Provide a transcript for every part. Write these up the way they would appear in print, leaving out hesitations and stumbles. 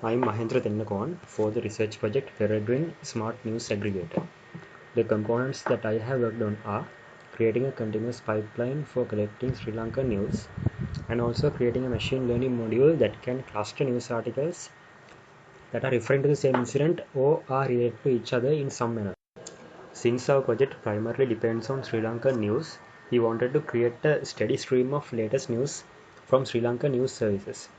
I'm Mahendra Tennakon for the research project Peregrine Smart News Aggregator. The components that I have worked on are creating a continuous pipeline for collecting Sri Lankan news and also creating a machine learning module that can cluster news articles that are referring to the same incident or are related to each other in some manner. Since our project primarily depends on Sri Lankan news, we wanted to create a steady stream of latest news from Sri Lankan news services.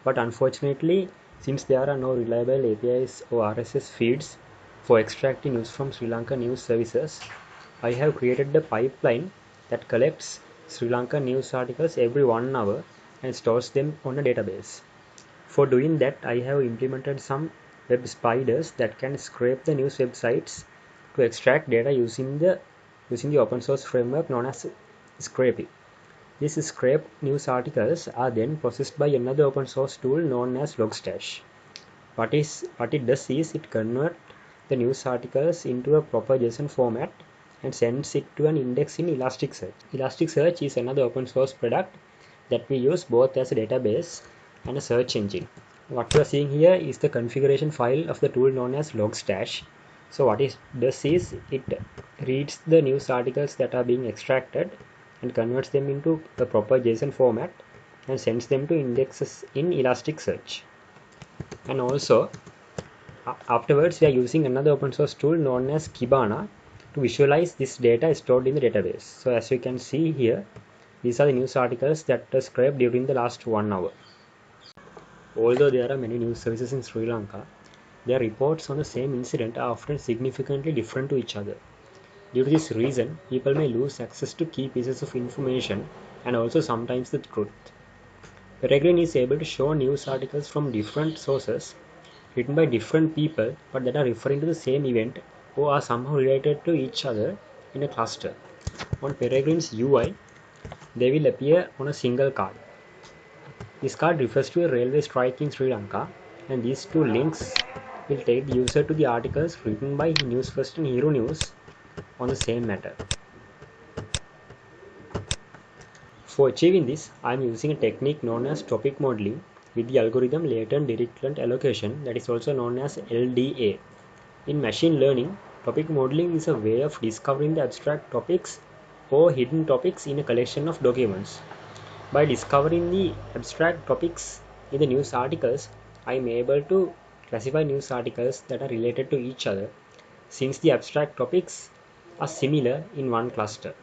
But unfortunately, since there are no reliable APIs or RSS feeds for extracting news from Sri Lankan news services, I have created a pipeline that collects Sri Lankan news articles every 1 hour and stores them on a database. For doing that, I have implemented some web spiders that can scrape the news websites to extract data using the open source framework known as scraping. These scraped news articles are then processed by another open source tool known as Logstash. What it does is it converts the news articles into a proper JSON format and sends it to an index in Elasticsearch. Elasticsearch is another open source product that we use both as a database and a search engine. What you are seeing here is the configuration file of the tool known as Logstash. So what it does is it reads the news articles that are being extracted and converts them into the proper JSON format and sends them to indexes in Elasticsearch. And also afterwards we are using another open source tool known as Kibana to visualize this data stored in the database. So as you can see here, these are the news articles that were scraped during the last 1 hour. Although there are many news services in Sri Lanka, their reports on the same incident are often significantly different to each other. Due to this reason, people may lose access to key pieces of information and also sometimes the truth. Peregrine is able to show news articles from different sources written by different people but that are referring to the same event or are somehow related to each other in a cluster. On Peregrine's UI, they will appear on a single card. This card refers to a railway strike in Sri Lanka, and these two links will take the user to the articles written by News First and Hero News on the same matter. For achieving this, I am using a technique known as topic modeling with the algorithm latent direct allocation, that is also known as LDA. In machine learning, topic modeling is a way of discovering the abstract topics or hidden topics in a collection of documents. By discovering the abstract topics in the news articles, I am able to classify news articles that are related to each other since the abstract topics are similar in one cluster.